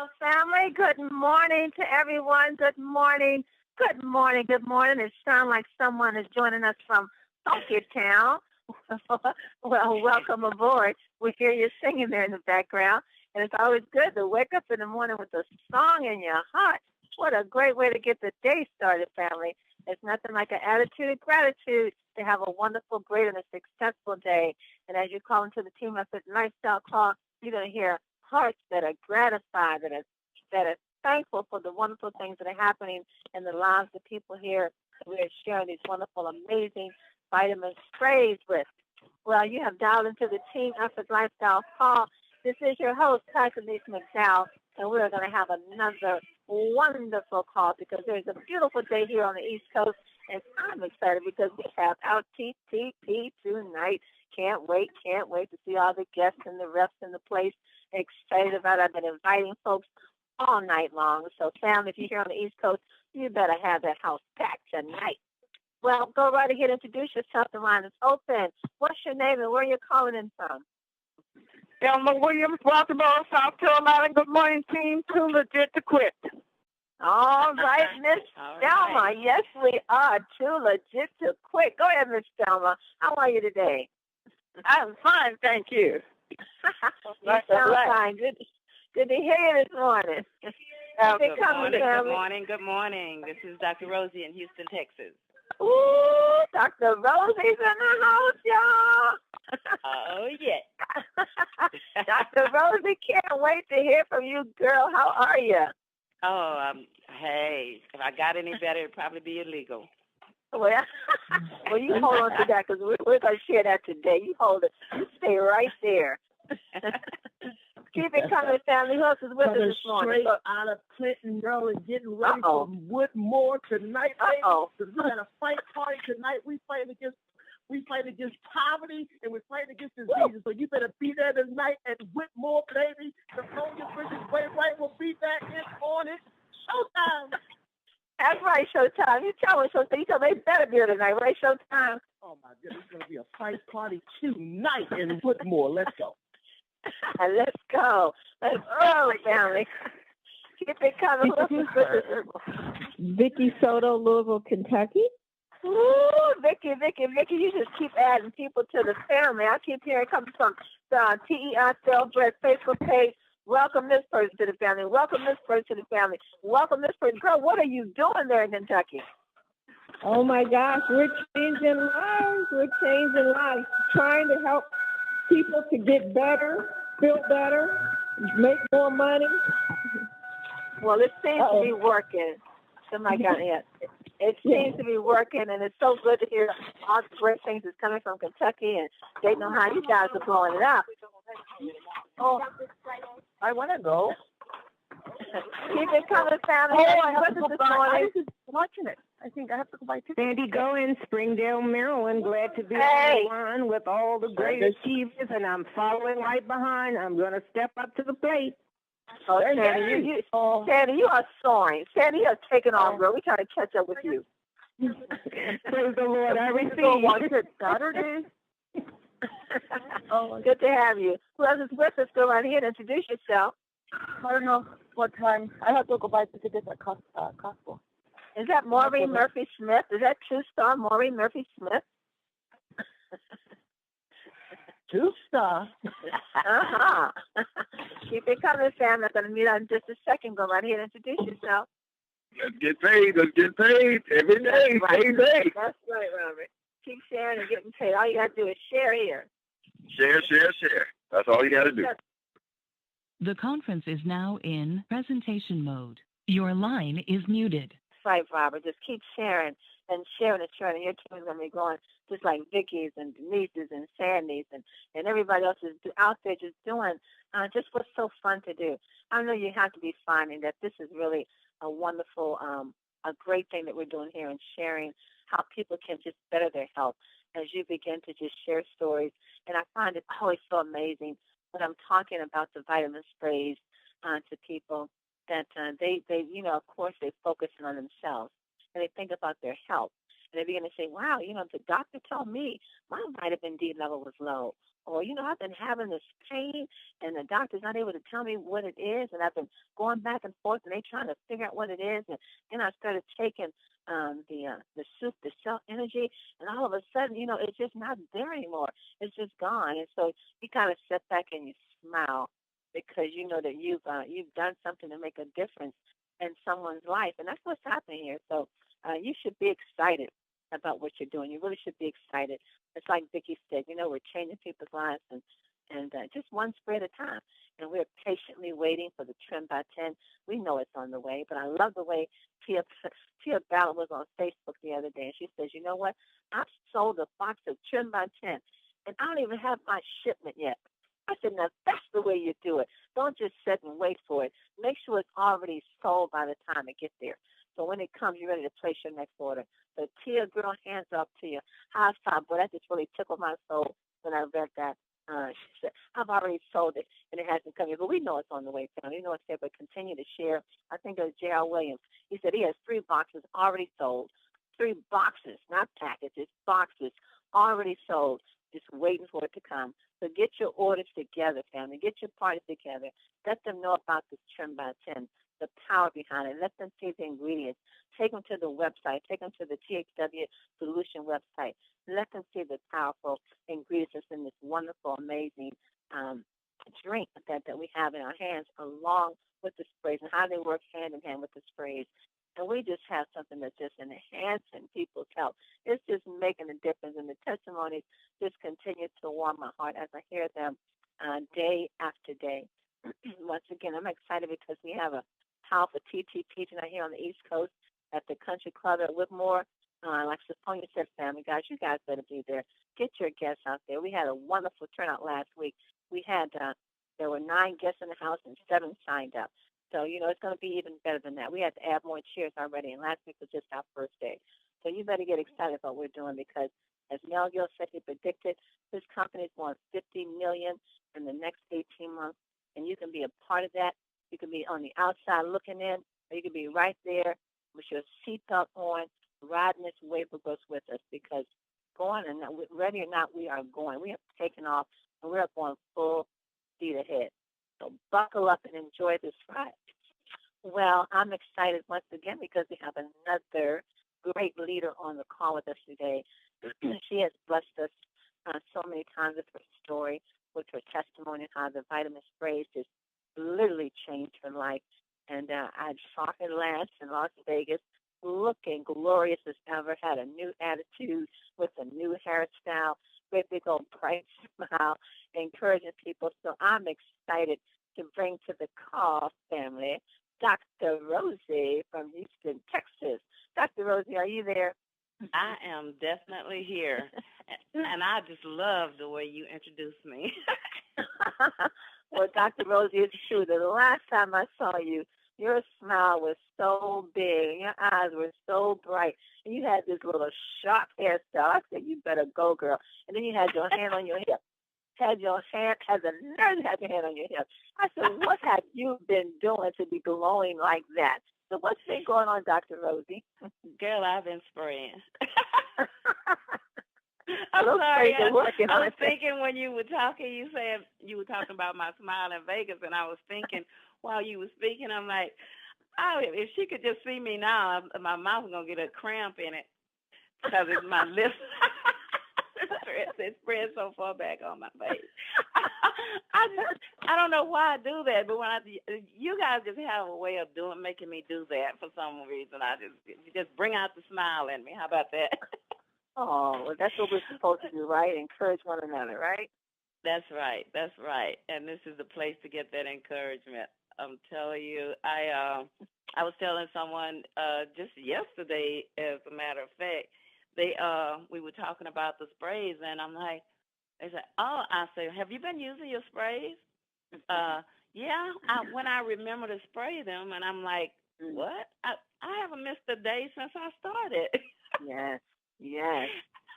Well, family, good morning to everyone. Good morning. Good morning. Good morning. It sounds like someone is joining us from Funky Town. Well, welcome aboard. We hear you singing there in the background. And it's always good to wake up in the morning with a song in your heart. What a great way to get the day started, family. It's nothing like an attitude of gratitude to have a wonderful, great, and a successful day. And as you call into the Team Effort Lifestyle Call, you're going to hear hearts that are gratified, that are thankful for the wonderful things that are happening in the lives of people here. We're sharing these wonderful, amazing vitamin sprays with. Well, you have dialed into the Team Effort Lifestyle Call. This is your host, Denise McDowell, and we're going to have another wonderful call because there's a beautiful day here on the East Coast, and I'm excited because we have our TTP tonight. Can't wait to see all the guests and the reps in the place. Excited about it. I've been inviting folks all night long. So, family, if you're here on the East Coast, you better have that house packed tonight. Well, go right ahead, introduce yourself. The line is open. What's your name and where are you calling in from? Thelma Williams, Baltimore, South Carolina. Good morning, team. Too legit to quit. All right, Miss Thelma. Right. Yes, we are too legit to quit. Go ahead, Miss Thelma. How are you today? I'm fine, thank you. You sound fine. Good to hear you this morning. Good morning. This is Dr. Rosie in Houston, Texas. Ooh, Dr. Rosie's in the house, y'all. Oh, yeah. Dr. Rosie, can't wait to hear from you, girl. How are you? Oh, hey, if I got any better, it'd probably be illegal. Well, you hold on to that because we're going to share that today. You hold it. You stay right there. Keep it coming, family. Who else is with us this morning? Straight out of Clinton, girl, and getting ready for Whitmore tonight. Because we got a fight party tonight. We fight against poverty and we're fighting against diseases. So you better be there tonight at Whitmore, baby. The Sonia Bridges Way Right will be back in on it. Showtime. That's right, Showtime. You tell me, Showtime. You tell me they better be here tonight, right, Showtime? Oh, my goodness. It's going to be a fight party tonight in Whitmore. Let's go. Let's go. Let's go, family. Keep it coming. Vicky Soto, Louisville, Kentucky. Ooh, Vicky, you just keep adding people to the family. I keep hearing coming from the TEI Thoroughbred Facebook page. Welcome this person to the family. Welcome this person to the family. Welcome this person. Girl, what are you doing there in Kentucky? Oh, my gosh. We're changing lives. Trying to help people to get better, feel better, make more money. Well, it seems to be working. Somebody got it. It seems to be working, and it's so good to hear all the great things that's coming from Kentucky, and they know how you guys are blowing it up. Oh, I want to go. Keep it coming, family. I have to go by. I was just watching it. I think I have to go by. Sandy Goins, Springdale, Maryland. Glad to be on the line with all the great achievers, and I'm following right behind. I'm going to step up to the plate. Oh, Sandy, you are soaring. Sandy, you are taking on, girl. We're trying to catch up with you. Praise the Lord. I receive. Watch it Saturday. Good to have you. Who else is with us? Go right here and introduce yourself. I don't know what time. I have to go by to get that Costco. Is that Maureen Murphy Smith? Is that true star Maureen Murphy Smith? True star. Keep it coming, Sam. I'm going to meet out in just a second. Go right here and introduce yourself. Let's get paid every day. Right. That's right, Robert. Keep sharing and getting paid. All you got to do is share here. Share. That's all you got to do. The conference is now in presentation mode. Your line is muted. That's right, Robert. Just keep sharing and sharing. And your team is going to be going just like Vicky's and Denise's and Sandy's and everybody else is out there just doing just what's so fun to do. I know you have to be finding that this is really a wonderful, a great thing that we're doing here and sharing how people can just better their health as you begin to just share stories. And I find it always so amazing when I'm talking about the vitamin sprays to people that they of course, they focus on themselves and they think about their health. And they begin to say, wow, the doctor told me my vitamin D level was low. or, I've been having this pain, and the doctor's not able to tell me what it is, and I've been going back and forth, and they're trying to figure out what it is, and then I started taking the soup, the cell energy, and all of a sudden, it's just not there anymore. It's just gone, and so you kind of sit back and you smile because you know that you've done something to make a difference in someone's life, and that's what's happening here. So you should be excited about what you're doing. You really should be excited. It's like Vicki said, we're changing people's lives and just one spray at a time. And we're patiently waiting for the Trim by 10. We know it's on the way, but I love the way Tia Ballard was on Facebook the other day, and she says, you know what? I've sold a box of Trim by 10, and I don't even have my shipment yet. I said, now that's the way you do it. Don't just sit and wait for it. Make sure it's already sold by the time it gets there. So when it comes, you're ready to place your next order. So Tia, girl, hands up to you. High five. Boy, that just really tickled my soul when I read that. She said, I've already sold it, and it hasn't come yet. But we know it's on the way, family. We know it's there, but continue to share. I think it was J.R. Williams. He said he has 3 boxes already sold. 3 boxes, not packages, boxes already sold, just waiting for it to come. So get your orders together, family. Get your parties together. Let them know about this Trim by 10, the power behind it. Let them see the ingredients. Take them to the website. Take them to the THW Solution website. Let them see the powerful ingredients in this wonderful, amazing drink that we have in our hands, along with the sprays, and how they work hand in hand with the sprays. And we just have something that's just enhancing people's health. It's just making a difference, and the testimonies just continue to warm my heart as I hear them day after day. Once again, I'm excited because we have a powerful TTP tonight here on the East Coast at the Country Club at Whitmore. Like Sophia said, family, guys, you guys better be there. Get your guests out there. We had a wonderful turnout last week. We had, there were 9 guests in the house and 7 signed up. So, it's going to be even better than that. We had to add more chairs already, and last week was just our first day. So you better get excited about what we're doing because, as Mel Gill said, he predicted this company is going $50 million in the next 18 months, and you can be a part of that. You can be on the outside looking in, or you can be right there with your seatbelt on, riding this wave of bus with us because going, and ready or not, we are going. We have taken off, and we're going full speed ahead. So buckle up and enjoy this ride. Well, I'm excited once again because we have another great leader on the call with us today. She has blessed us so many times with her story, with her testimony, how the vitamin sprays just literally changed her life. And I saw her last in Las Vegas, looking glorious as ever, had a new attitude with a new hairstyle, great big old bright smile, encouraging people. So I'm excited to bring to the call, family, Dr. Rosie from Houston, Texas. Dr. Rosie, are you there? I am definitely here. And I just love the way you introduced me. Well, Dr. Rosie, it's true. The last time I saw you, your smile was so big, and your eyes were so bright, and you had this little sharp hairstyle. I said, you better go, girl. And then you had your hand on your hip. Had the nerve to have your hand on your hip. I said, what have you been doing to be glowing like that? So what's been going on, Dr. Rosie? Girl, I've been spraying. I'm sorry. I was thinking when you were talking, you said you were talking about my smile in Vegas, and I was thinking while you were speaking, I'm like, oh, if she could just see me now, my mouth is going to get a cramp in it because it's my lips. It spreads so far back on my face. I don't know why I do that, but you guys just have a way of making me do that for some reason. Just bring out the smile in me. How about that? Oh, well, that's what we're supposed to do, right? Encourage one another, right? That's right. That's right. And this is the place to get that encouragement. I'm telling you, I was telling someone just yesterday, as a matter of fact, we were talking about the sprays, and I'm like, they said, oh, I said, have you been using your sprays? Yeah, when I remember to spray them, and I'm like, what? I haven't missed a day since I started. Yes.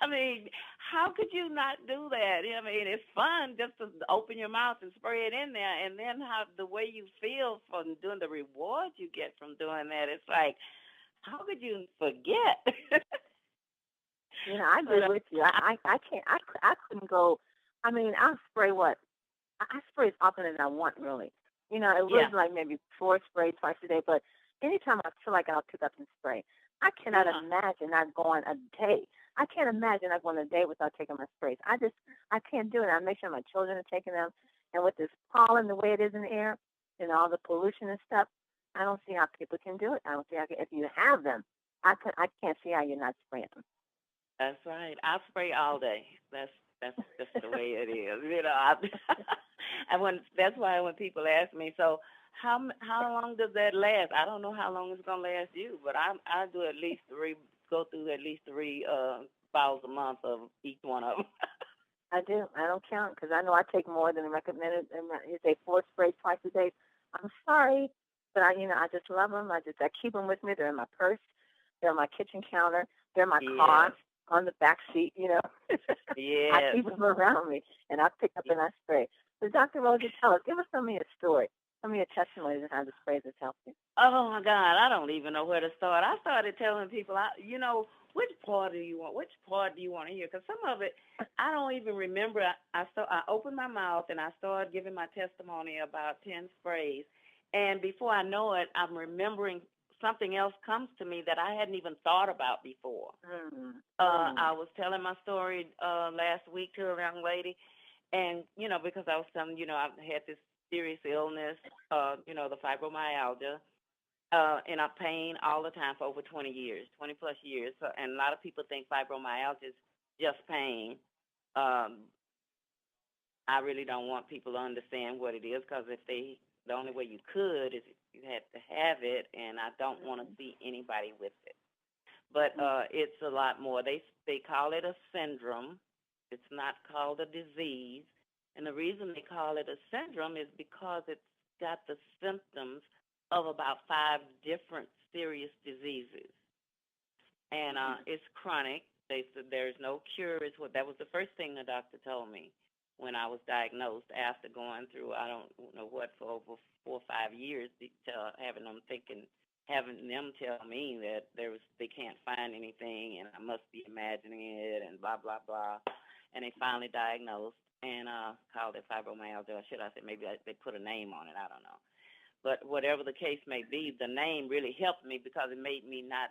I mean, how could you not do that? I mean, it's fun just to open your mouth and spray it in there, and then the way you feel from doing the rewards you get from doing that, it's like, how could you forget? I agree with you. I can't. I couldn't go I mean, I spray what? I spray as often as I want, really. You know, it was like maybe 4 sprays twice a day, but anytime I feel like I'll pick up and spray. I cannot imagine not going a day. I can't imagine not going a day without taking my sprays. I can't do it. I make sure my children are taking them. And with this pollen, the way it is in the air, and all the pollution and stuff, I don't see how people can do it. I don't see how, if you have them, I can't see how you're not spraying them. That's right. I spray all day. That's just the way it is. You know, that's why when people ask me, so how long does that last? I don't know how long it's gonna last you, but I do go through at least 3 bottles a month of each one of them. I do. I don't count because I know I take more than recommended. And you say 4 sprays twice a day. I'm sorry, but I just love them. I keep them with me. They're in my purse. They're on my kitchen counter. They're in my car on the back seat. You know. I keep them around me, and I pick up and I spray. So, Dr. Rosie, give us some of your story, some of your testimonies and how the sprays has helped you. Oh my God, I don't even know where to start. I started telling people, which part do you want? Which part do you want to hear? Because some of it, I don't even remember. I opened my mouth and I started giving my testimony about 10 sprays. And before I know it, I'm remembering something else comes to me that I hadn't even thought about before. I was telling my story last week to a young lady. And, because I was telling, I've had this serious illness, the fibromyalgia. And I'm pain all the time for over 20 plus years. So, and a lot of people think fibromyalgia is just pain. I really don't want people to understand what it is because the only way you could is you had to have it, and I don't want to see anybody with it. But it's a lot more. They call it a syndrome. It's not called a disease. And the reason they call it a syndrome is because it's got the symptoms of about 5 different serious diseases. And it's chronic. They said there's no cure. That was the first thing the doctor told me when I was diagnosed after going through, I don't know what, for over 4 or 5 years, having them tell me that they can't find anything and I must be imagining it and blah, blah, blah. And they finally diagnosed and called it fibromyalgia. Or should I say maybe they put a name on it. I don't know. But whatever the case may be, the name really helped me because it made me not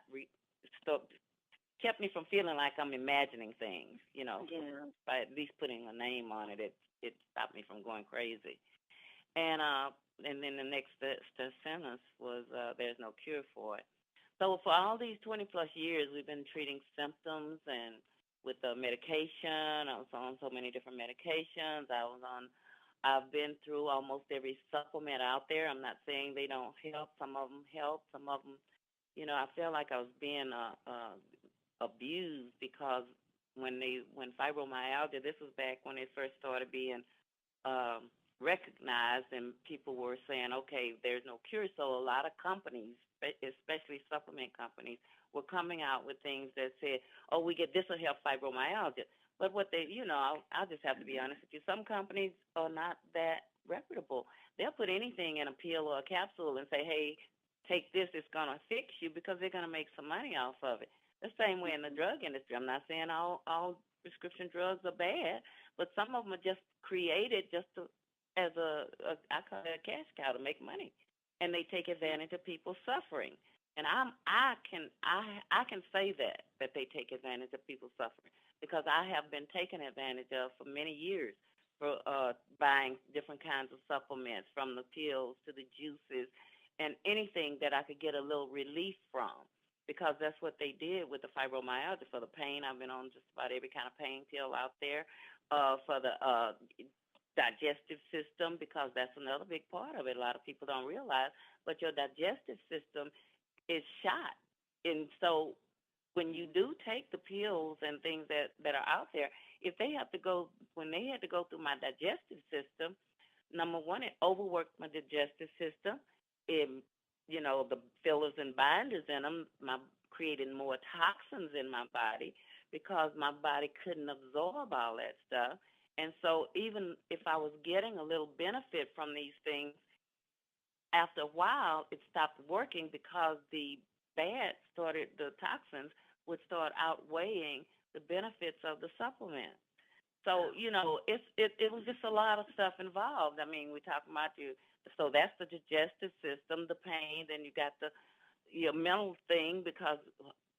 kept me from feeling like I'm imagining things, by at least putting a name on it, it stopped me from going crazy. And then the next sentence was, there's no cure for it. So for all these 20 plus years, we've been treating symptoms and with the medication. I was on so many different medications. I've been through almost every supplement out there. I'm not saying they don't help. Some of them help. Some of them, I feel like I was being abused because when fibromyalgia, this was back when it first started being recognized and people were saying, okay, there's no cure. So a lot of companies, especially supplement companies, were coming out with things that said, oh, this will help fibromyalgia. But what I'll just have to be honest with you. Some companies are not that reputable. They'll put anything in a pill or a capsule and say, hey, take this, it's going to fix you because they're going to make some money off of it. The same way in the drug industry. I'm not saying all prescription drugs are bad, but some of them are just created as I call it a cash cow to make money. And they take advantage of people suffering. And I can say that they take advantage of people suffering because I have been taken advantage of for many years for buying different kinds of supplements, from the pills to the juices and anything that I could get a little relief from, because that's what they did with the fibromyalgia. For the pain, I've been on just about every kind of pain pill out there. For the digestive system, because that's another big part of it. A lot of people don't realize, but your digestive system is shot. And so when you do take the pills and things that are out there, when they had to go through my digestive system, number one, it overworked my digestive system. The fillers and binders in them, created more toxins in my body because my body couldn't absorb all that stuff. And so even if I was getting a little benefit from these things, after a while, it stopped working because the toxins would start outweighing the benefits of the supplement. So, it was just a lot of stuff involved. I mean, we're talking about so that's the digestive system, the pain, then you got your mental thing because,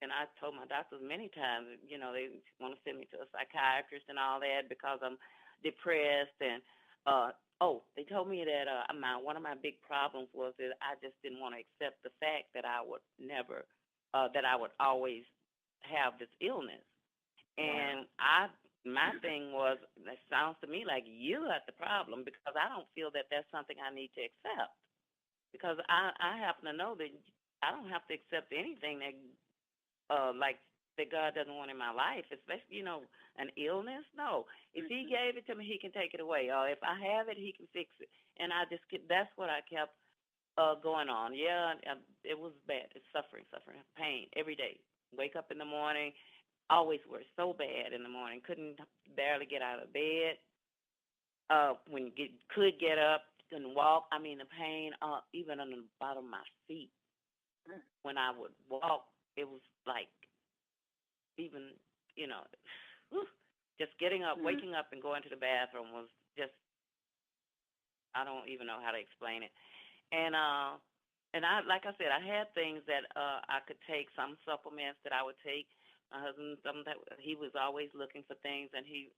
and I told my doctors many times, they want to send me to a psychiatrist and all that because I'm depressed. And, they told me that one of my big problems was that I just didn't want to accept the fact that I would never, that I would always have this illness. And my thing was, that sounds to me like you got the problem because I don't feel that that's something I need to accept. Because I happen to know that I don't have to accept anything that, that God doesn't want in my life, especially, an illness. No. If he gave it to me, he can take it away. Or if I have it, he can fix it. And that's what I kept going on. Yeah, it was bad. It's suffering, pain every day. Wake up in the morning. Always were so bad in the morning. Couldn't barely get out of bed. When you could get up, couldn't walk. I mean, the pain, even on the bottom of my feet. When I would walk, it was like, even, just getting up, waking up, and going to the bathroom was just, I don't even know how to explain it. And I, like I said, I had things that I could take, some supplements that I would take. My husband, he was always looking for things, and he,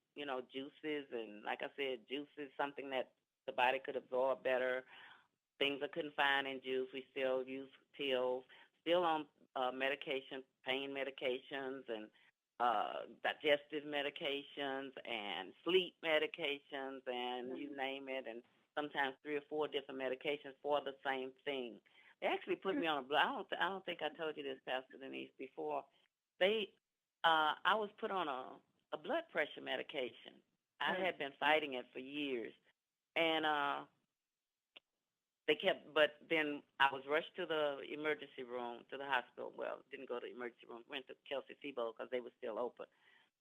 juices, and like I said, juices, something that the body could absorb better. Things I couldn't find in juice, we still use pills, still on medication, pain medications, and digestive medications, and sleep medications, and you name it, and sometimes 3 or 4 different medications for the same thing. They actually put me on a blood. I don't think I told you this, Pastor Denise, before. I was put on a blood pressure medication. I had been fighting it for years, and but then I was rushed to the emergency room, to the hospital. Well, didn't go to the emergency room. Went to Kelsey Sibo because they were still open.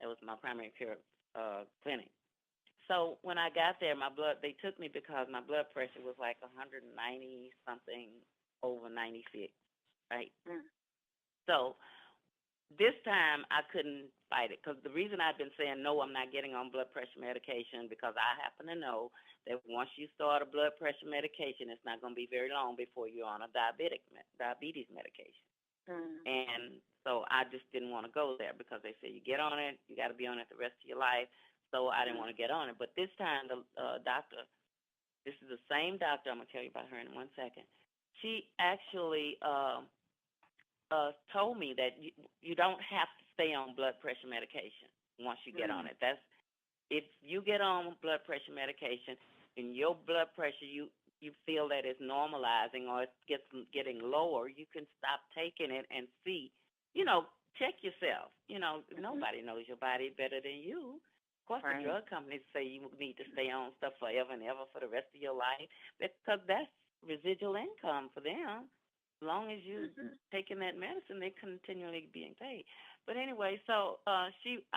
That was my primary care clinic. So when I got there, they took me because my blood pressure was like 190 something over 96, right? So this time I couldn't fight it because the reason I've been saying no, I'm not getting on blood pressure medication because I happen to know that once you start a blood pressure medication, it's not going to be very long before you're on a diabetes medication. And so I just didn't want to go there because they say you get on it, you got to be on it the rest of your life. So I didn't want to get on it. But this time the doctor, this is the same doctor, I'm going to tell you about her in 1 second. She actually told me that you don't have to stay on blood pressure medication once you get on it. That's if you get on blood pressure medication and your blood pressure you feel that it's normalizing or it's getting lower, you can stop taking it and see, check yourself. Nobody knows your body better than you. Of course, the drug companies say you need to stay on stuff forever and ever for the rest of your life because that's residual income for them. As long as you're taking that medicine, they're continually being paid. But anyway, so I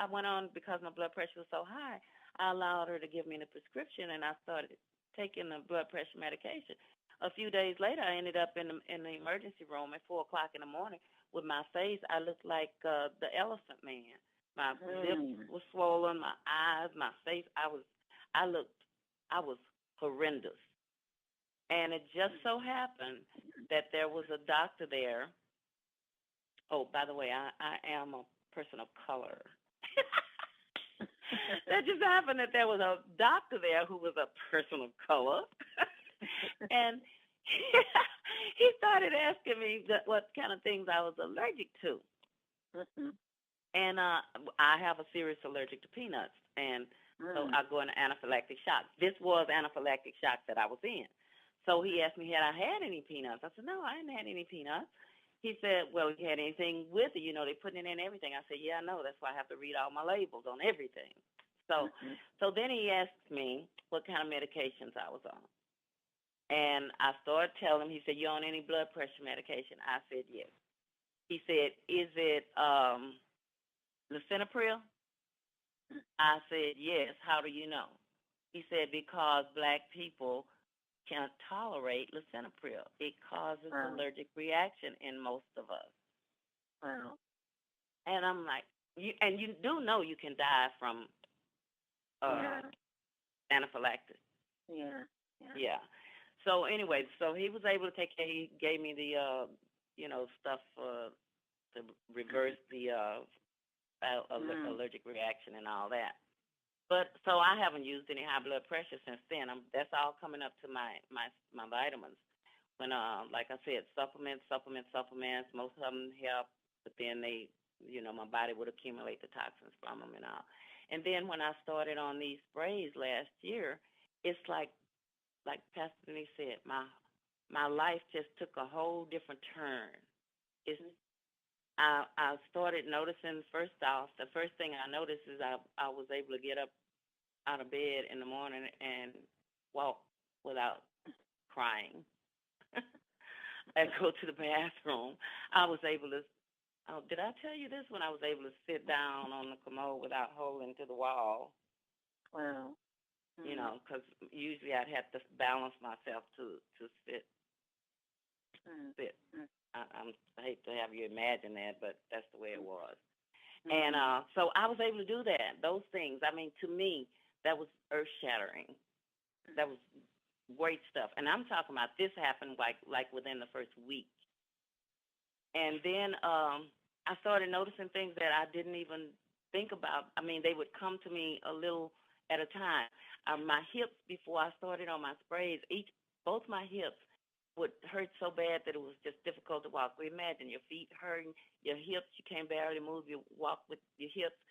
went on because my blood pressure was so high. I allowed her to give me the prescription, and I started taking the blood pressure medication. A few days later, I ended up in the emergency room at 4 o'clock in the morning with my face. I looked like the Elephant Man. My lips were swollen, my eyes, my face. I was horrendous. And it just so happened that there was a doctor there. Oh, by the way, I am a person of color. That just happened that there was a doctor there who was a person of color. And he started asking me what kind of things I was allergic to. And I have a serious allergic to peanuts. And so I go into anaphylactic shock. This was anaphylactic shock that I was in. So he asked me, had I had any peanuts? I said, no, I hadn't had any peanuts. He said, well, you had anything with it? They're putting it in everything. I said, yeah, I know. That's why I have to read all my labels on everything. So then he asked me what kind of medications I was on. And I started telling him, he said, you on any blood pressure medication? I said, yes. He said, is it lisinopril? I said, yes. How do you know? He said, because black people can't tolerate lisinopril. It causes allergic reaction in most of us. Wow. And I'm like, you do know you can die from anaphylaxis. Yeah. Yeah. So anyway, so he was able to take care. He gave me the stuff to reverse the allergic reaction and all that. But so I haven't used any high blood pressure since then. That's all coming up to my vitamins. When like I said, supplements. Most of them help, but then they, my body would accumulate the toxins from them and all. And then when I started on these sprays last year, it's like Pastor Denise said, my life just took a whole different turn. I started noticing, first off, the first thing I noticed is I was able to get up out of bed in the morning and walk without crying and go to the bathroom. I was able to, did I tell you this? When I was able to sit down on the commode without holding to the wall. Wow. Mm-hmm. Because usually I'd have to balance myself to sit. Sit. I hate to have you imagine that, but that's the way it was. And so I was able to do that. Those things, I mean, to me, that was earth-shattering. That was great stuff. And I'm talking about this happened like within the first week. And then I started noticing things that I didn't even think about. I mean, they would come to me a little at a time. My hips, before I started on my sprays, both my hips would hurt so bad that it was just difficult to walk. Imagine your feet hurting, your hips, you can't barely move, you walk with your hips.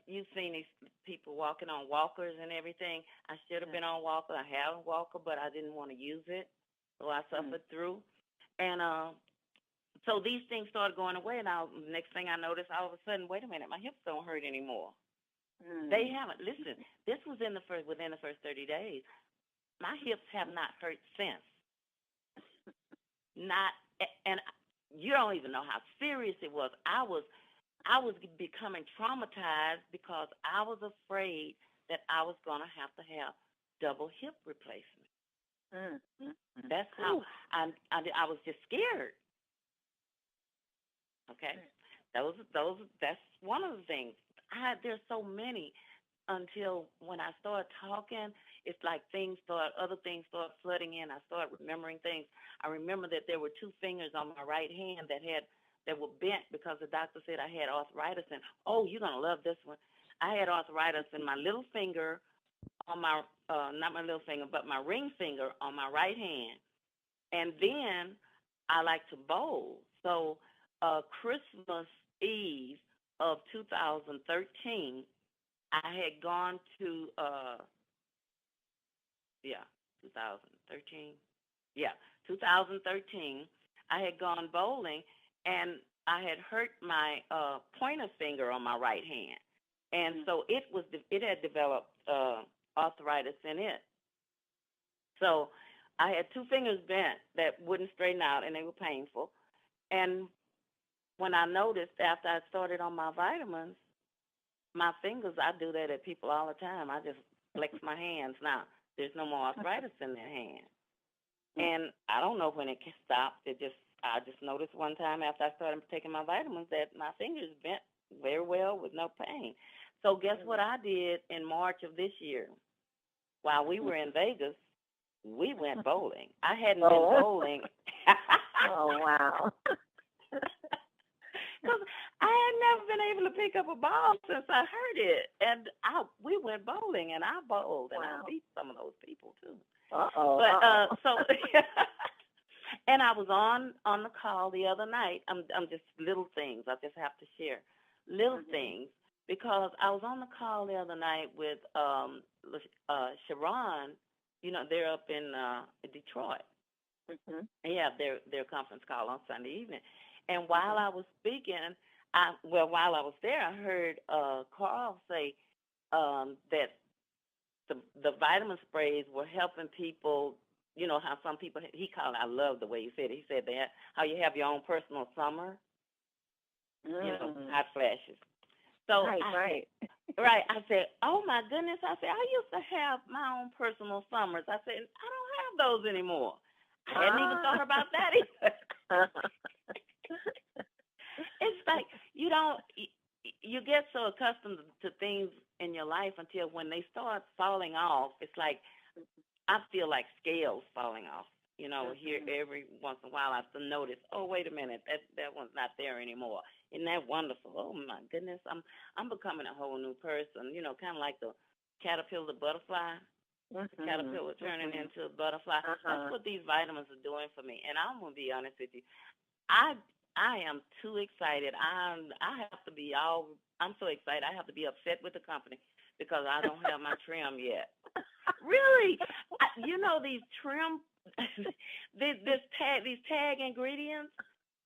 You've seen these people walking on walkers and everything. I should have been on walker. I have a walker, but I didn't want to use it, so I suffered through. And so these things started going away, and next thing I noticed, all of a sudden, wait a minute, my hips don't hurt anymore. They haven't. Listen, this was within the first 30 days. My hips have not hurt since. And you don't even know how serious it was. I was becoming traumatized because I was afraid that I was going to have double hip replacement. That's how I was just scared. Okay, that's one of the things. There's so many. Until when I start talking, it's like other things start flooding in. I start remembering things. I remember that there were 2 fingers on my right hand that were bent because the doctor said I had arthritis. And you're gonna love this one. I had arthritis in my little finger on my not my little finger, but my ring finger on my right hand. And then I like to bowl. So Christmas Eve of 2013. I had gone to 2013. Yeah, 2013. I had gone bowling, and I had hurt my pointer finger on my right hand, and so it had developed arthritis in it. So I had 2 fingers bent that wouldn't straighten out, and they were painful. And when I noticed after I started on my vitamins, my fingers, I do that at people all the time. I just flex my hands. Now, there's no more arthritis in their hand. And I don't know when it stopped. I just noticed one time after I started taking my vitamins that my fingers bent very well with no pain. So guess what I did in March of this year? While we were in Vegas, we went bowling. I hadn't been bowling. Oh, wow. Because I had never been able to pick up a ball since I heard it. And we went bowling, and I bowled, and I beat some of those people, too. But, and I was on the call the other night. I'm just little things. I just have to share little things. Because I was on the call the other night with Sharon. They're up in Detroit. They have their conference call on Sunday evening. And while I was speaking, while I was there, I heard Carl say that the vitamin sprays were helping people. You know how some people, I love the way he said it. He said that how you have your own personal summer, hot flashes. So right. I said, oh my goodness. I said, I used to have my own personal summers. I said, I don't have those anymore. I hadn't even thought about that either. It's like you get so accustomed to things in your life until when they start falling off, it's like I feel like scales falling off. Here every once in a while I have to notice, oh, wait a minute, that one's not there anymore. Isn't that wonderful? Oh my goodness, I'm becoming a whole new person. Kind of like the caterpillar, the butterfly. Caterpillar turning into a butterfly. That's what these vitamins are doing for me. And I'm gonna be honest with you, I am too excited. I'm so excited. I have to be upset with the company because I don't have my trim yet. Really, these trim, these tag ingredients.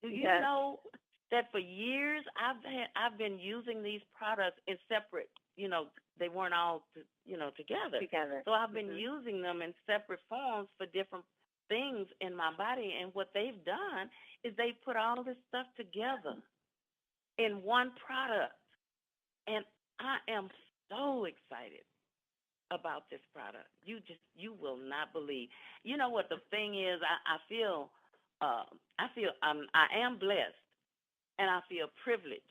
Do you know that for years I've been using these products in separate. They weren't all together. So I've been using them in separate forms for different things in my body. And what they've done is they put all of this stuff together in one product. And I am so excited about this product. You will not believe. You know what the thing is? I am blessed, and I feel privileged.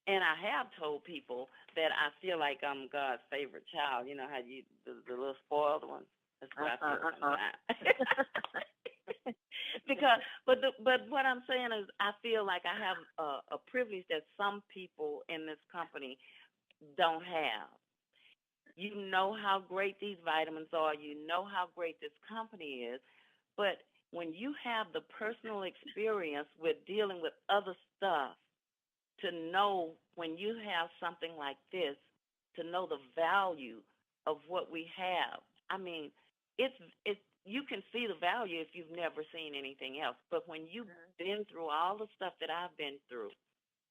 And I have told people that I feel like I'm God's favorite child. You know how the little spoiled one? That's what I feel sometimes. But what I'm saying is I feel like I have a privilege that some people in this company don't have. You know how great these vitamins are. You know how great this company is. But when you have the personal experience with dealing with other stuff, to know when you have something like this, to know the value of what we have. I mean, it's you can see the value if you've never seen anything else. But when you've been through all the stuff that I've been through,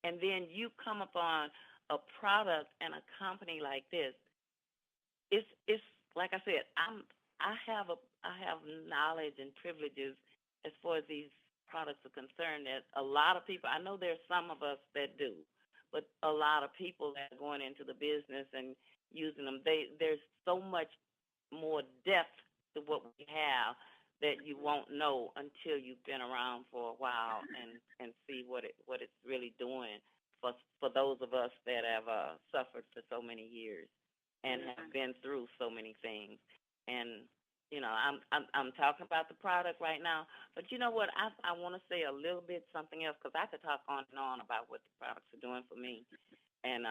and then you come upon a product and a company like this, it's like I said, I have knowledge and privileges as far as these products are concerned that a lot of people, I know there's some of us that do, but a lot of people that are going into the business and using them, there's so much more depth to what we have that you won't know until you've been around for a while and see what it's really doing for those of us that have suffered for so many years and have been through so many things. And I'm talking about the product right now, but you know what? I want to say a little bit something else because I could talk on and on about what the products are doing for me, and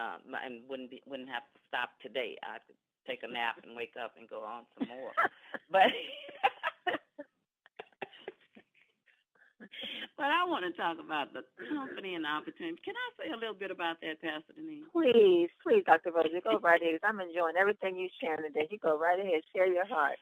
wouldn't have to stop today. I could take a nap and wake up and go on some more. But I want to talk about the company and the opportunity. Can I say a little bit about that, Pastor Denise? Please, Dr. Rosie, go right ahead. I'm enjoying everything you're sharing today. You go right ahead. Share your heart.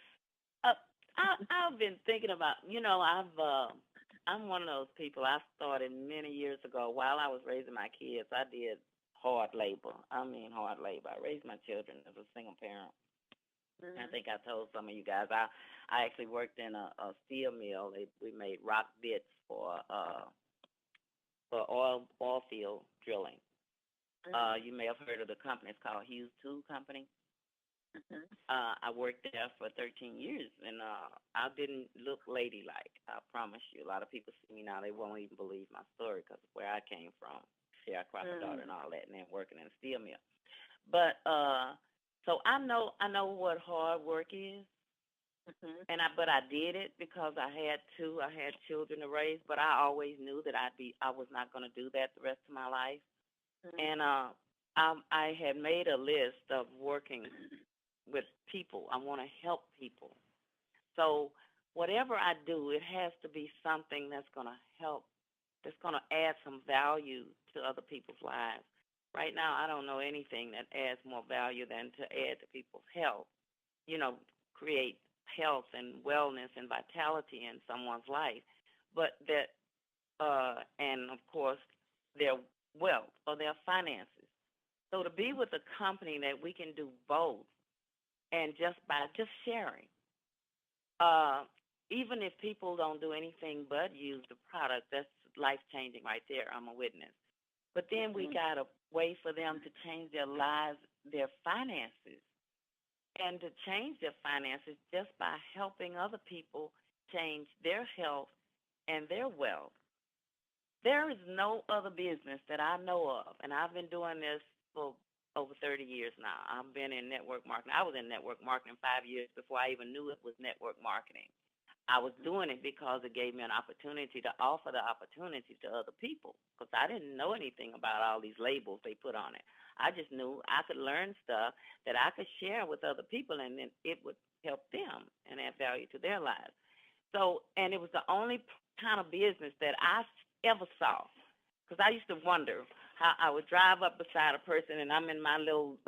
I've been thinking about, I'm one of those people. I started many years ago while I was raising my kids. I did hard labor. I mean hard labor. I raised my children as a single parent. I think I told some of you guys. I actually worked in a steel mill. We made rock bits for oil field drilling. You may have heard of the company. It's called Hughes Tool Company. I worked there for 13 years, and I didn't look ladylike. I promise you. A lot of people see me now, they won't even believe my story because of where I came from, sharecropper daughter and all that, and then working in a steel mill. But so I know what hard work is, but I did it because I had children to raise. But I always knew that I was not going to do that the rest of my life, and I had made a list of working with people. I want to help people. So whatever I do, it has to be something that's going to help, that's going to add some value to other people's lives. Right now, I don't know anything that adds more value than to add to people's health, create health and wellness and vitality in someone's life, but and of course, their wealth or their finances. So to be with a company that we can do both, and just sharing, even if people don't do anything but use the product, that's life-changing right there. I'm a witness. But then we got to way for them to change their lives, their finances, and to change their finances just by helping other people change their health and their wealth. There is no other business that I know of, and I've been doing this for over 30 years now. I've been in network marketing. I was in network marketing 5 years before I even knew it was network marketing. I was doing it because it gave me an opportunity to offer the opportunity to other people, because I didn't know anything about all these labels they put on it. I just knew I could learn stuff that I could share with other people, and then it would help them and add value to their lives. So, and it was the only kind of business that I ever saw, because I used to wonder how I would drive up beside a person, and I'm in my little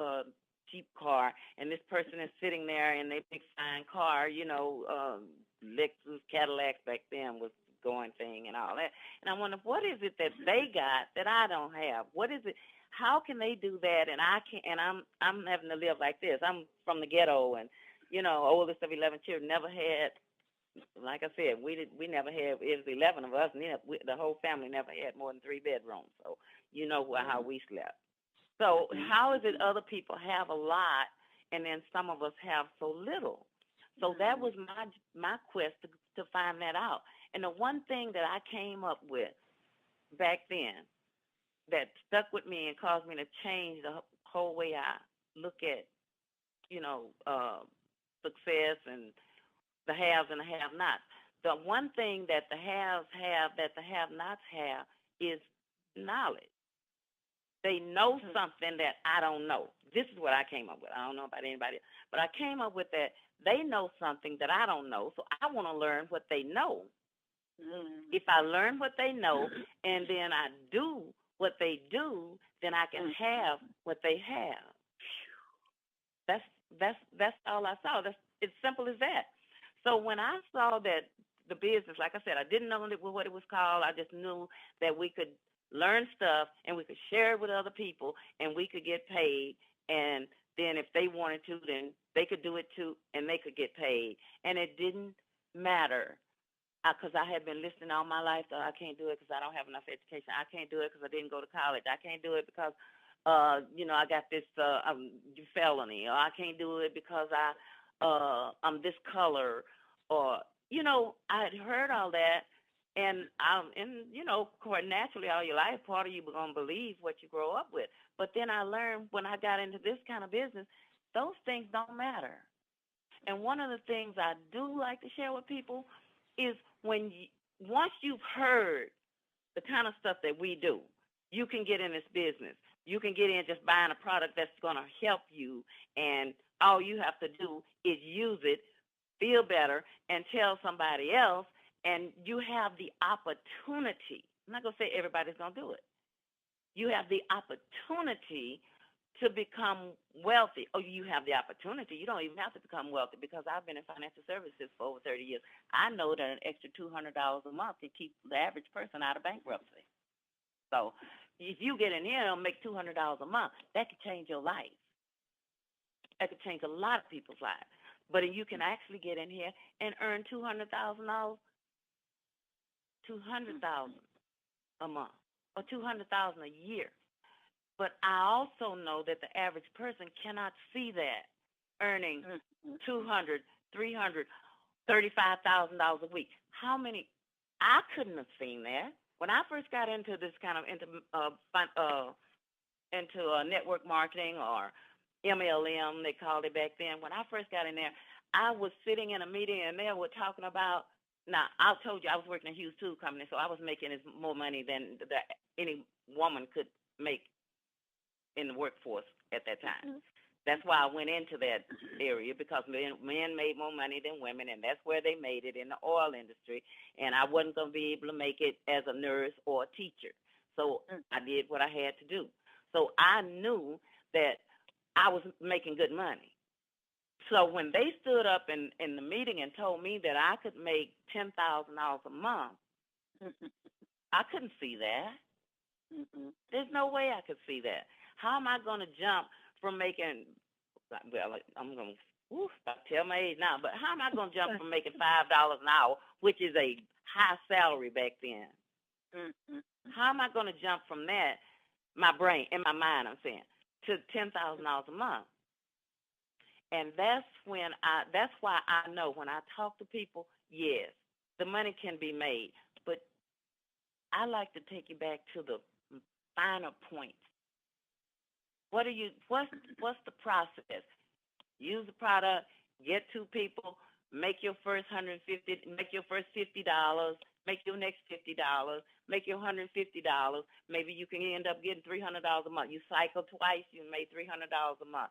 Jeep car, and this person is sitting there in their big fine car, you know, Lexus, Cadillacs back then was going thing and all that. And I wonder, what is it that they got that I don't have? What is it? How can they do that and I can't? And I'm having to live like this. I'm from the ghetto, and you know, oldest of 11 children, never had. Like I said, we never had. It was 11 of us, and the whole family never had more than 3 bedrooms. So you know how we slept. So how is it other people have a lot, and then some of us have so little? So that was my quest to find that out. And the one thing that I came up with back then that stuck with me and caused me to change the whole way I look at, you know, success and the haves and the have-nots. The one thing that the haves have that the have-nots have is knowledge. They know something that I don't know. This is what I came up with. I don't know about anybody else. But I came up with that they know something that I don't know, so I want to learn what they know. If I learn what they know and then I do what they do, then I can have what they have. That's all I saw. It's simple as that. So when I saw that the business, like I said, I didn't know what it was called. I just knew that we could learn stuff and we could share it with other people and we could get paid. And then if they wanted to, then they could do it too and they could get paid. And it didn't matter because I had been listening all my life. I can't do it because I don't have enough education. I can't do it because I didn't go to college. I can't do it because, you know, I got this felony. Or I can't do it because I'm this color. Or, you know, I had heard all that. And you know, naturally, all your life, part of you are going to believe what you grow up with. But then I learned when I got into this kind of business, those things don't matter. And one of the things I do like to share with people is once you've heard the kind of stuff that we do, you can get in this business. You can get in just buying a product that's going to help you, and all you have to do is use it, feel better, and tell somebody else. And you have the opportunity. I'm not going to say everybody's going to do it. You have the opportunity to become wealthy. Oh, you have the opportunity. You don't even have to become wealthy because I've been in financial services for over 30 years. I know that an extra $200 a month can keep the average person out of bankruptcy. So if you get in here and make $200 a month, that could change your life. That could change a lot of people's lives. But you can actually get in here and earn $200,000 a month or $200,000 a year. But I also know that the average person cannot see that earning $200,000, $300,000, $35,000 a week. How many? I couldn't have seen that when I first got into this kind of into network marketing or MLM, they called it back then. When I first got in there, I was sitting in a meeting and they were talking about. Now, I told you I was working in a Hughes Tool Company, so I was making more money than any woman could make in the workforce at that time. That's why I went into that area, because men made more money than women, and that's where they made it, in the oil industry. And I wasn't going to be able to make it as a nurse or a teacher. So I did what I had to do. So I knew that I was making good money. So when they stood up in the meeting and told me that I could make $10,000 a month, I couldn't see that. There's no way I could see that. How am I going to jump from making, well, I'm going to tell my age now, but how am I going to jump from making $5 an hour, which is a high salary back then? How am I going to jump from that, my brain, in my mind, I'm saying, to $10,000 a month? And that's why I know when I talk to people, yes, the money can be made, but I like to take you back to the finer points. What's the process? Use the product, get 2 people, make your first $150, make your first $50, make your next $50, make your $150. Maybe you can end up getting $300 a month. You cycle twice, you made $300 a month.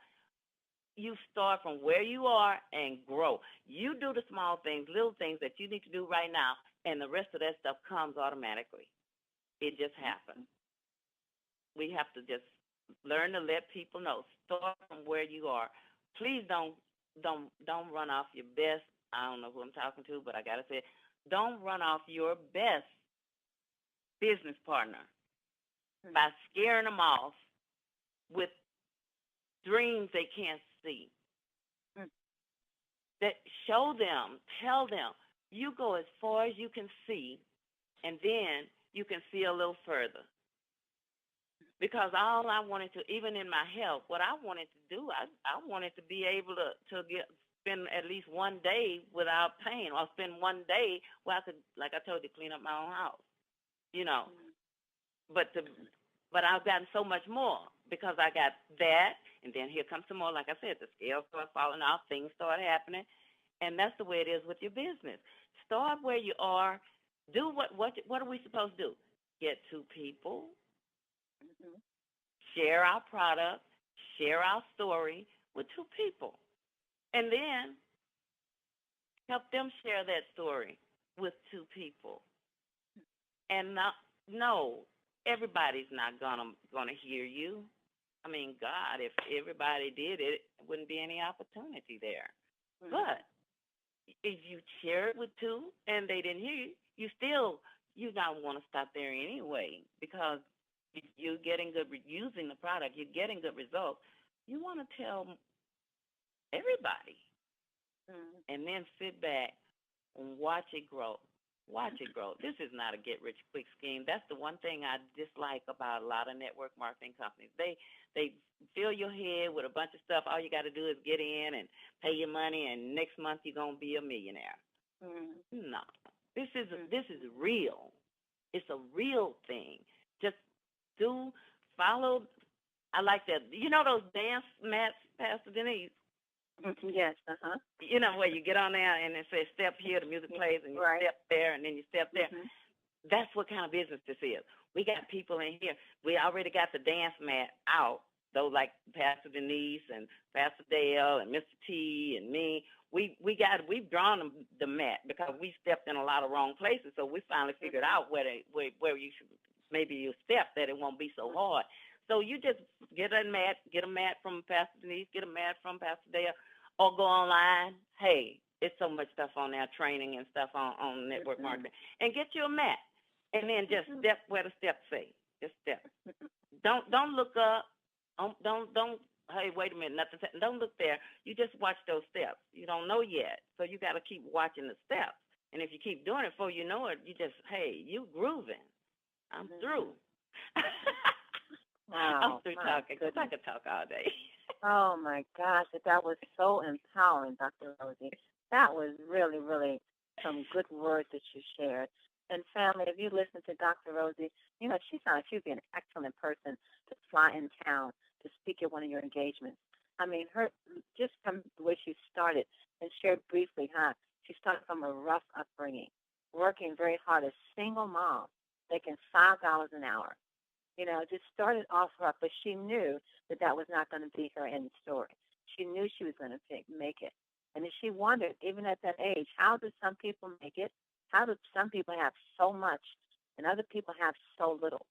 You start from where you are and grow. You do the small things, little things that you need to do right now, and the rest of that stuff comes automatically. It just happens. We have to just learn to let people know. Start from where you are. Please don't run off your best. I don't know who I'm talking to, but I gotta say, don't run off your best business partner by scaring them off with dreams they can't see. That show them, tell them, you go as far as you can see, and then you can see a little further. Because all I wanted to, even in my health, what I wanted to do, I wanted to be able to spend at least one day without pain, or spend one day where I could, like I told you, clean up my own house, you know. But I've gotten so much more because I got that, and then here comes some more. Like I said, the scales start falling off, things start happening, and that's the way it is with your business. Start where you are. Do what are we supposed to do? Get 2 people. Share our product, share our story with 2 people, and then help them share that story with 2 people. And no, everybody's not gonna hear you. I mean, God, if everybody did it, it wouldn't be any opportunity there. But if you share it with 2 and they didn't hear you, you don't want to stop there anyway, because you're getting good, using the product, you're getting good results. You want to tell everybody, and then sit back and watch it grow. Watch it grow. This is not a get-rich-quick scheme. That's the one thing I dislike about a lot of network marketing companies. They fill your head with a bunch of stuff. All you got to do is get in and pay your money, and next month you're going to be a millionaire. No. This is real. It's a real thing. Just follow. I like that. You know those dance mats, Pastor Denise? Yes, You know, where you get on there and it says step here, the music plays, and you step there, and then you step there. That's what kind of business this is. We got people in here. We already got the dance mat out, though, like Pastor Denise and Pastor Dale and Mr. T and me. We've drawn the mat because we stepped in a lot of wrong places. So we finally figured out where you should, maybe you step, that it won't be so hard. So you just get a mat from Pastor Denise, get a mat from Pastor Dale, or go online. Hey, it's so much stuff on there, training and stuff on network marketing. And get you a mat. And then just step where the steps say. Just step. Don't look up. Don't hey, wait a minute, nothing. Don't look there. You just watch those steps. You don't know yet. So you got to keep watching the steps. And if you keep doing it before you know it, you just, hey, you grooving. I'm through. Wow. I'm through talking because I could talk all day. Oh, my gosh. That was so empowering, Dr. Rosie. That was really, really some good words that you shared. And family, if you listen to Dr. Rosie, you know, she sounds like she'd be an excellent person to fly in town to speak at one of your engagements. I mean, her just from the way she started and shared briefly, she started from a rough upbringing, working very hard, a single mom, making $5 an hour. You know, just started off rough, but she knew that was not going to be her end story. She knew she was going to make it. And then she wondered, even at that age, how do some people make it? How do some people have so much and other people have so little?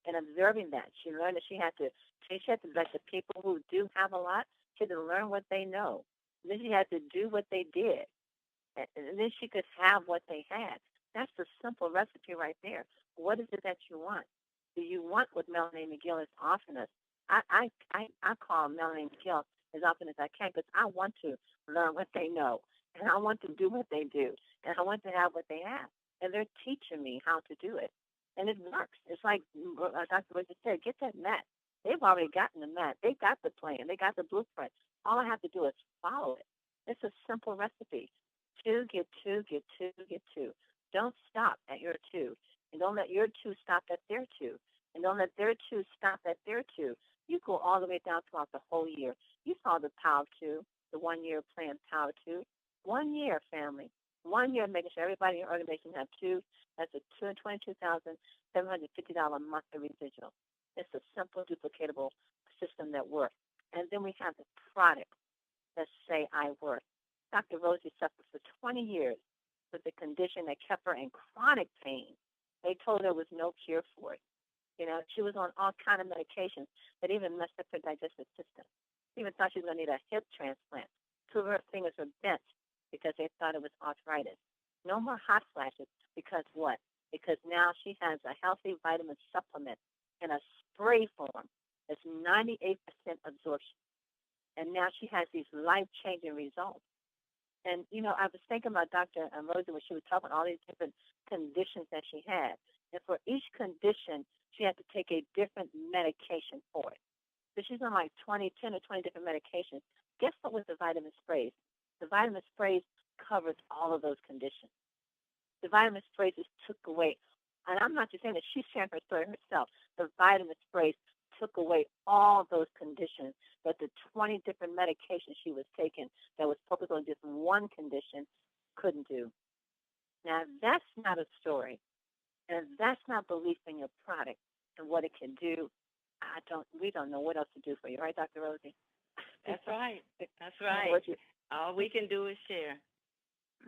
And observing that, she learned that she had to let the people who do have a lot, she had to learn what they know. And then she had to do what they did. And then she could have what they had. That's the simple recipe right there. What is it that you want? Do you want what Melanie McGill is offering us? I call Melanie McGill as often as I can because I want to learn what they know. And I want to do what they do. And I want to have what they have. And they're teaching me how to do it. And it works. It's like Dr. Rosie said, get that mat. They've already gotten the mat. They got the plan. They got the blueprint. All I have to do is follow it. It's a simple recipe. 2, get 2, get 2, get 2. Don't stop at your 2. And don't let your 2 stop at their 2. And don't let their 2 stop at their 2. You go all the way down throughout the whole year. You saw the Power 2, the 1 year plan Power 2. 1 year, family. 1 year making sure everybody in your organization have two. That's a $22,750 monthly residual. It's a simple, duplicatable system that works. And then we have the product that say I work. Dr. Rosie suffered for 20 years with a condition that kept her in chronic pain. They told her there was no cure for it. You know, she was on all kind of medications that even messed up her digestive system. She even thought she was going to need a hip transplant. 2 of her fingers were bent because they thought it was arthritis. No more hot flashes because what? Because now she has a healthy vitamin supplement in a spray form that's 98% absorption. And now she has these life-changing results. And, you know, I was thinking about Dr. Rosie when she was talking about all these different conditions that she had. And for each condition, she had to take a different medication for it. So she's on like 10 or 20 different medications. Guess what with the vitamin sprays? The vitamin sprays covers all of those conditions. The vitamin sprays just took away, and I'm not just saying that she's sharing her story herself. The vitamin sprays took away all those conditions that the 20 different medications she was taking that was focused on just one condition couldn't do. Now, that's not a story, and that's not belief in your product and what it can do. We don't know what else to do for you, right, Dr. Rosie? That's right. That's right. All we can do is share.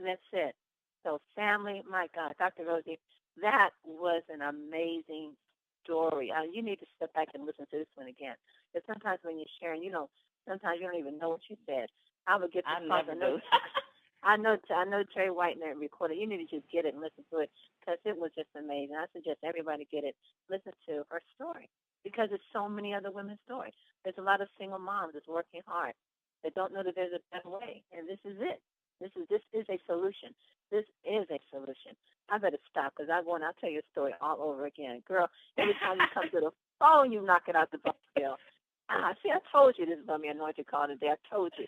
That's it. So family, my God, Dr. Rosie, that was an amazing story. You need to step back and listen to this one again. Because sometimes when you're sharing, sometimes you don't even know what you said. I would get the never do. I know Terry Whitener recorded. You need to just get it and listen to it because it was just amazing. I suggest everybody get it, listen to her story because it's so many other women's stories. There's a lot of single moms that's working hard that don't know that there's a better way, and this is it. This is a solution. This is a solution. I better stop because I'll tell you a story all over again. Girl, every time you come to the phone, you knock it out the park. See, I told you this is going to be an anointed call today. I told you.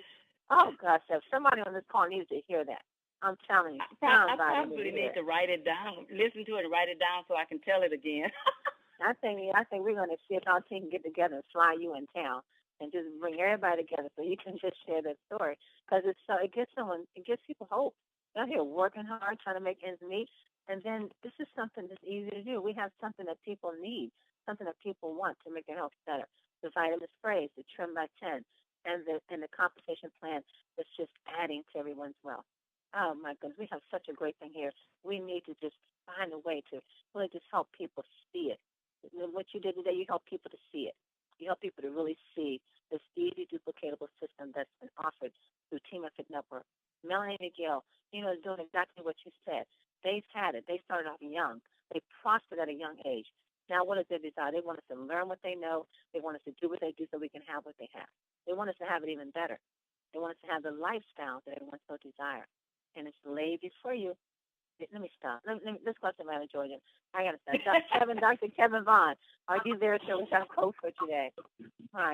Oh, gosh, if somebody on this call needs to hear that. I'm telling you. I probably need to write it down, listen to it and write it down so I can tell it again. I think we're going to see if our team can get together and fly you in town and just bring everybody together so you can just share that story because it gives people hope. They're here working hard, trying to make ends meet, and then this is something that's easy to do. We have something that people need, something that people want to make their health better. The vitamin sprays, the Trim by 10, and the compensation plan that's just adding to everyone's wealth. Oh, my goodness, we have such a great thing here. We need to just find a way to really just help people see it. What you did today, you help people to see it. You help people to really see this easy, duplicatable system that's been offered through Team Effort Network. Melanie McGill, is doing exactly what you said. They've had it. They started off young. They prospered at a young age. Now, what is their desire? They want us to learn what they know. They want us to do what they do so we can have what they have. They want us to have it even better. They want us to have the lifestyle that everyone so desires. And it's laid before you. Let me stop. Let's go to Atlanta, Georgia. I got to stop. Dr. Kevin Vaughn, are you there, sir? We got a quote for today.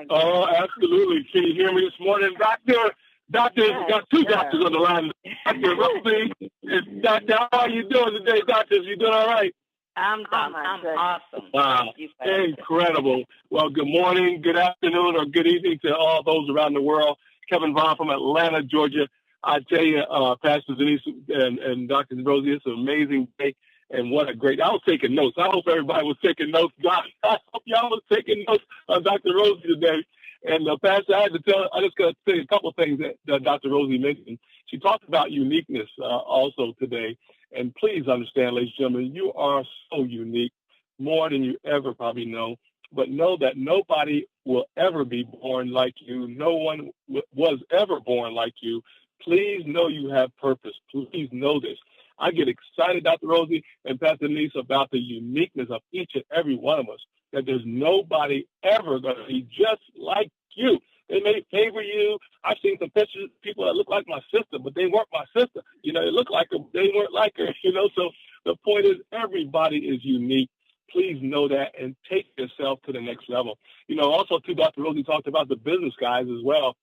Oh, absolutely. Can you hear me this morning, Doctor? Doctor, yes, got two doctors on the line. Dr. Rosie and Doctor, how are you doing today, doctors? You doing all right? I'm awesome. Wow, incredible. Well, good morning, good afternoon, or good evening to all those around the world. Kevin Vaughn from Atlanta, Georgia. I tell you, Pastor Denise and Dr. Rosie, it's an amazing day, and what a great. I was taking notes. I hope everybody was taking notes. God, I hope y'all was taking notes on Dr. Rosie today. And Pastor, I just got to say a couple of things that Dr. Rosie mentioned. She talked about uniqueness also today. And please understand, ladies and gentlemen, you are so unique, more than you ever probably know. But know that nobody will ever be born like you. No one was ever born like you. Please know you have purpose. Please know this. I get excited, Dr. Rosie and Pastor Denise, about the uniqueness of each and every one of us, that there's nobody ever going to be just like you. They may favor you. I've seen some pictures of people that look like my sister, but they weren't my sister. They look like her. They weren't like her, So the point is everybody is unique. Please know that and take yourself to the next level. Also, too, Dr. Rosie talked about the business guys as well.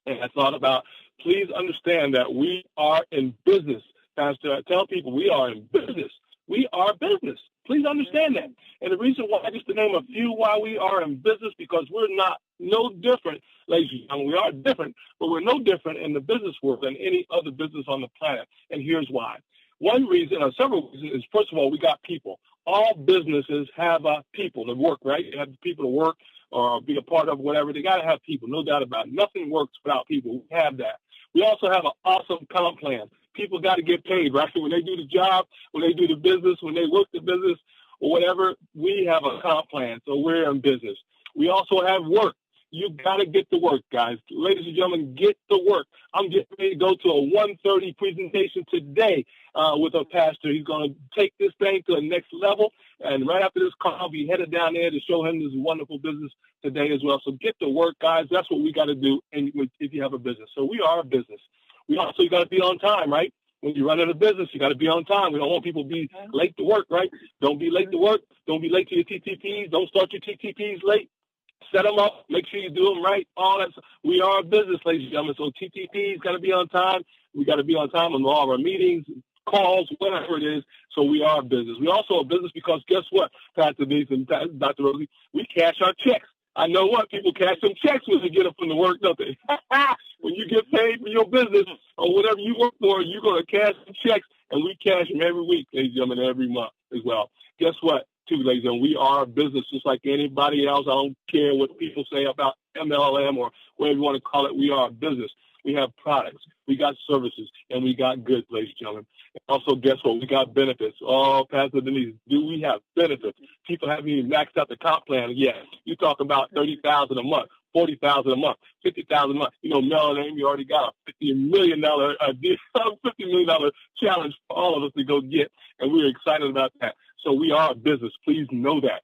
And I thought about, please understand that we are in business. Pastor, I tell people we are in business. We are business. Please understand that. And the reason why, just to name a few why we are in business, because we're not no different, ladies and gentlemen. We are different, but we're no different in the business world than any other business on the planet. And here's why. One reason, or several reasons, is first of all, we got people. All businesses have people to work, right? You have people to work or be a part of whatever. They got to have people, no doubt about it. Nothing works without people. We have that. We also have an awesome comp plan. People got to get paid, right? So when they do the job, when they do the business, when they work the business or whatever, we have a comp plan. So we're in business. We also have work. You got to get to work, guys. Ladies and gentlemen, get to work. I'm getting ready to go to a 1:30 presentation today with a pastor. He's going to take this thing to the next level. And right after this call, I'll be headed down there to show him this wonderful business today as well. So get to work, guys. That's what we got to do if you have a business. So we are a business. We also got to be on time, right? When you run a business, you got to be on time. We don't want people to be late to work, right? Don't be late to work. Don't be late to your TTPs. Don't start your TTPs late. Set them up. Make sure you do them right. All that. We are a business, ladies and gentlemen. So TTPs got to be on time. We got to be on time on all of our meetings, calls, whatever it is. So we are a business. We also a business because guess what, Pastor Denise and Dr. Rosie? We cash our checks. I know what people cash some checks when they get up from the work, don't they? When you get paid for your business or whatever you work for, you're going to cash some checks, and we cash them every week, ladies and gentlemen, every month as well. Guess what, too, ladies and gentlemen? We are a business just like anybody else. I don't care what people say about MLM or whatever you want to call it. We are a business. We have products, we got services, and we got goods, ladies and gentlemen. And also, guess what? We got benefits. Oh, Pastor Denise, do we have benefits? People haven't even maxed out the comp plan yet. You talk about $30,000 a month, $40,000 a month, $50,000 a month. You know, Melanie, we already got a $50 million challenge for all of us to go get, and we're excited about that. So we are a business. Please know that.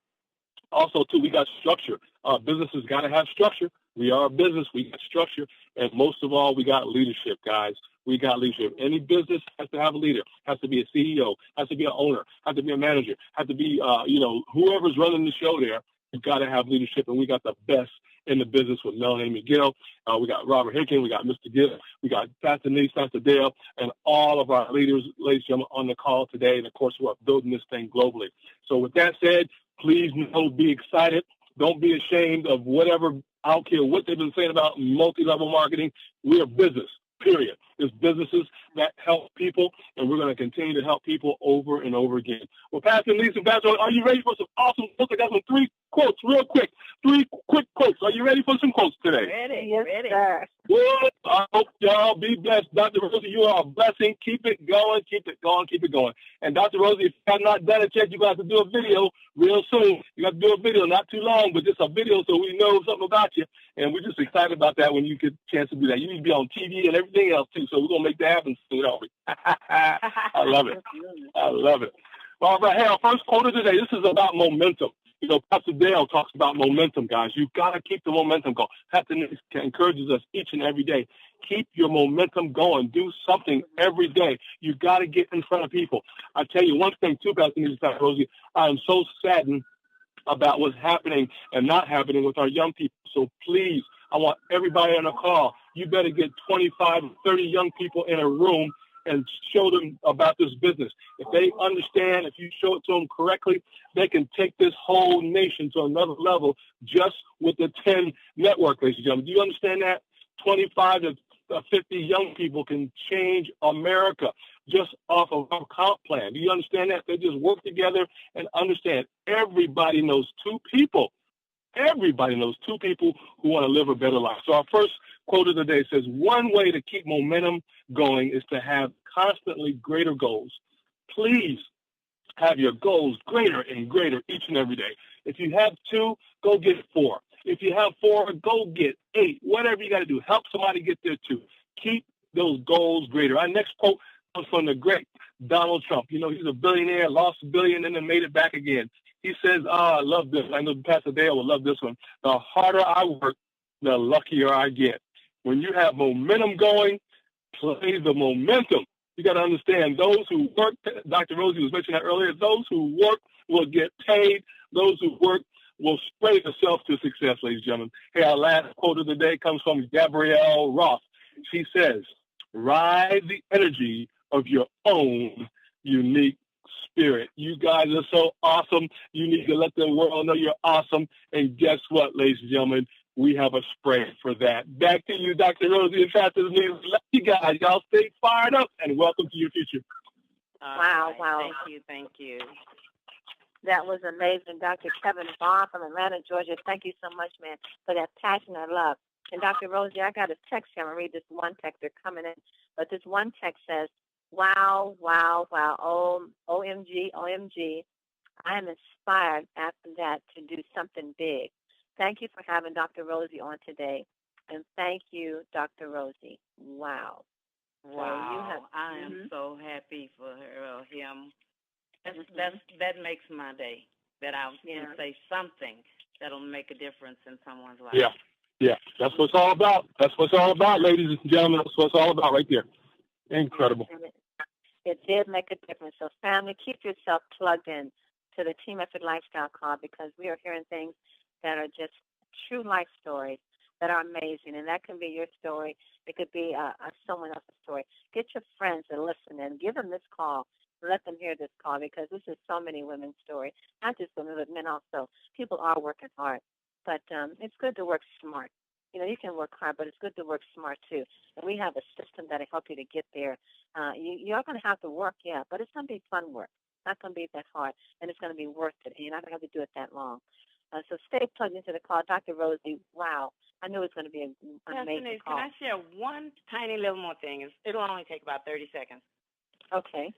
Also, too, we got structure. Businesses got to have structure. We are a business. We got structure. And most of all, we got leadership, guys. We got leadership. Any business has to have a leader, has to be a CEO, has to be an owner, has to be a manager, has to be, whoever's running the show there. You've got to have leadership. And we got the best in the business with Melanie McGill. We got Robert Hicken. We got Mr. Gill. We got Pastor Denise, Pastor Dale, and all of our leaders, ladies and gentlemen, on the call today. And, of course, we're building this thing globally. So with that said, please be excited. Don't be ashamed of whatever. I don't care what they've been saying about multi-level marketing. We're a business, period. There's businesses that help people, and we're going to continue to help people over and over again. Well, Pastor Denise and Pastor, are you ready for some awesome quotes? I got some 3 quotes real quick. 3 quick quotes. Are you ready for some quotes today? Ready, Yes, ready. sir. Good. I hope y'all be blessed. Dr. Rosie, you are a blessing. Keep it going, keep it going, keep it going. And Dr. Rosie, if you have not done it yet, you're going to have to do a video real soon. You got to do a video, not too long, but just a video so we know something about you. And we're just excited about that when you get a chance to do that. You need to be on TV and everything else, too. So we're going to make that happen soon, don't we? I love it. I love it. All right, hey, our first quote of today, this is about momentum. You know, Pastor Dale talks about momentum, guys. You've got to keep the momentum going. Pastor Nick encourages us each and every day. Keep your momentum going. Do something every day. You've got to get in front of people. I tell you one thing, too, Pastor Nick, Rosie, I am so saddened about what's happening and not happening with our young people. So please, I want everybody on the call. You better get 25 or 30 young people in a room and show them about this business. If they understand, if you show it to them correctly, they can take this whole nation to another level just with the 10 network, ladies and gentlemen. Do you understand that? 25 to 50 young people can change America just off of our comp plan. Do you understand that? They just work together and understand. Everybody knows 2 people. Everybody knows 2 people who want to live a better life. So our first quote of the day says, one way to keep momentum going is to have constantly greater goals. Please have your goals greater and greater each and every day. If you have 2, go get 4. If you have 4, go get 8. Whatever you got to do, help somebody get there too. Keep those goals greater. Our next quote comes from the great Donald Trump. You know, he's a billionaire, lost $1 billion, and then made it back again. He says, I love this. I know Pastor Dale will love this one. The harder I work, the luckier I get. When you have momentum going, play the momentum. You got to understand, those who work, Dr. Rosie was mentioning that earlier, those who work will get paid. Those who work will spread themselves to success, ladies and gentlemen. Hey, our last quote of the day comes from Gabrielle Roth. She says, ride the energy of your own unique spirit. You guys are so awesome. You need to let the world know you're awesome. And guess what, ladies and gentlemen? We have a spray for that. Back to you, Dr. Rosie and Pastor Denise. Love you guys. Y'all stay fired up and welcome to your future. Wow. Thank you. That was amazing. Dr. Kevin Vaughn from Atlanta, Georgia. Thank you so much, man, for that passion and love. And Dr. Rosie, I got a text here. I'm going to read this one text. They're coming in. But this one text says, wow, OMG. I am inspired after that to do something big. Thank you for having Dr. Rosie on today. And thank you, Dr. Rosie. Wow. Wow. I am so happy for her, him. That makes my day, that I can say something that'll make a difference in someone's life. Yeah. That's what it's all about. That's what it's all about, ladies and gentlemen. That's what it's all about right there. Incredible. It did make a difference. So, family, keep yourself plugged in to the Team Effort Lifestyle Call, because we are hearing things that are just true life stories that are amazing. And that can be your story. It could be someone else's story. Get your friends to listen and give them this call. Let them hear this call, because this is so many women's stories, not just women, but men also. People are working hard, but it's good to work smart. You know, you can work hard, but it's good to work smart too. And we have a system that'll help you to get there. You're going to have to work, but it's going to be fun work. It's not going to be that hard, and it's going to be worth it. And you're not going to have to do it that long. So stay plugged into the call. Dr. Rosie, wow. I knew it was going to be an amazing call. Can I share one tiny little more thing? It'll only take about 30 seconds. Okay.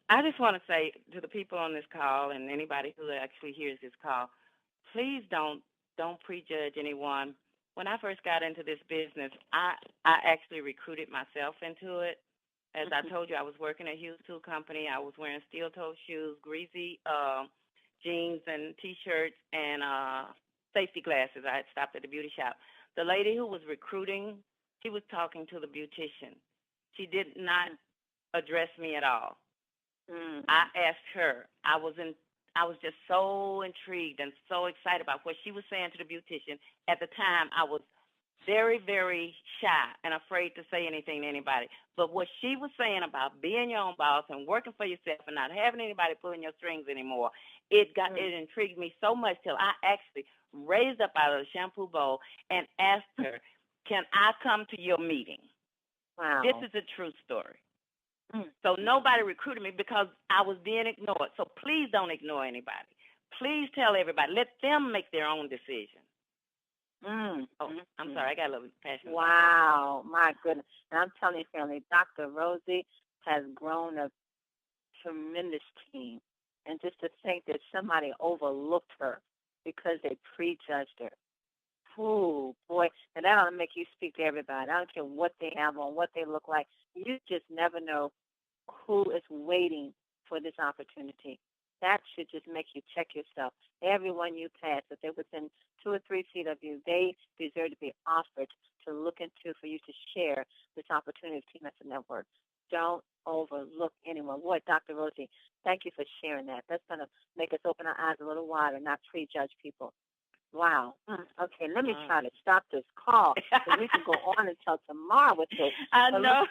I just want to say to the people on this call and anybody who actually hears this call, please don't prejudge anyone. When I first got into this business, I actually recruited myself into it. As I told you, I was working at Hughes Tool Company. I was wearing steel-toe shoes, greasy jeans and T-shirts, and safety glasses. I had stopped at the beauty shop. The lady who was recruiting, she was talking to the beautician. She did not address me at all. I asked her. I was just so intrigued and so excited about what she was saying to the beautician. At the time, I was very, very shy and afraid to say anything to anybody. But what she was saying about being your own boss and working for yourself and not having anybody pulling your strings anymore, it intrigued me so much till I actually raised up out of the shampoo bowl and asked her, can I come to your meeting? Wow. This is a true story. So nobody recruited me because I was being ignored. So please don't ignore anybody. Please tell everybody. Let them make their own decision. I'm sorry. I got a little passionate. Wow. My goodness. And I'm telling you, family, Dr. Rosie has grown a tremendous team. And just to think that somebody overlooked her because they prejudged her. Oh, boy. And that ought to make you speak to everybody. I don't care what they have on, what they look like. You just never know who is waiting for this opportunity. That should just make you check yourself. Everyone you pass, if they're within 2 or 3 feet of you, they deserve to be offered to look into for you to share this opportunity of Team Effort Network. Don't overlook anyone. Boy, Dr. Rosie, thank you for sharing that. That's going to make us open our eyes a little wider, not prejudge people. Wow. Okay, let me try to stop this call, so we can go on until tomorrow with this. I know.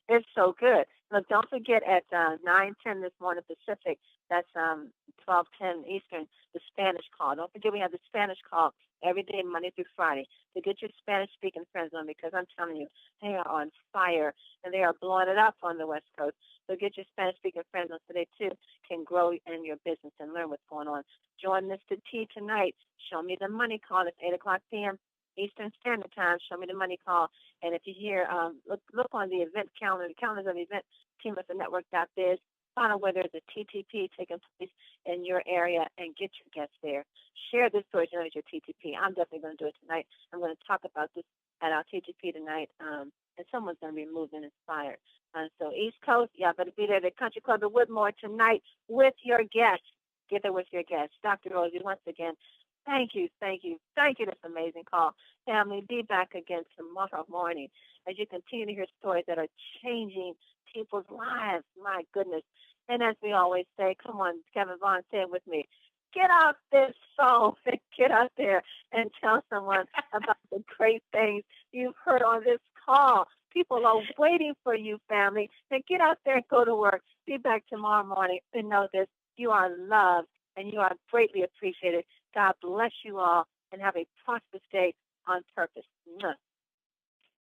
It's so good. Look, don't forget at 9:10 this morning Pacific, that's 12:10 Eastern, the Spanish call. Don't forget we have the Spanish call every day, Monday through Friday, to get your Spanish-speaking friends on, because I'm telling you, they are on fire, and they are blowing it up on the West Coast. So get your Spanish-speaking friends on so they, too, can grow in your business and learn what's going on. Join Mr. T tonight. Show Me the Money call. It's 8 o'clock p.m. Eastern Standard Time. Show Me the Money call. And if you hear, look on the event calendar, the calendars of the event, teamwiththenetwork.biz. Find out where there's a TTP taking place in your area and get your guests there. Share this story tonight at your TTP. I'm definitely going to do it tonight. I'm going to talk about this at our TTP tonight, and someone's going to be moved and inspired. So East Coast, y'all better be there at the Country Club at Woodmore tonight with your guests. Get there with your guests. Dr. Rosie, once again, thank you. This amazing call. Family, be back again tomorrow morning as you continue to hear stories that are changing people's lives. My goodness. And as we always say, come on, Kevin Vaughn, say it with me. Get out this phone and get out there and tell someone about the great things you've heard on this call. People are waiting for you, family. Then get out there and go to work. Be back tomorrow morning and know this. You are loved and you are greatly appreciated. God bless you all and have a prosperous day on purpose.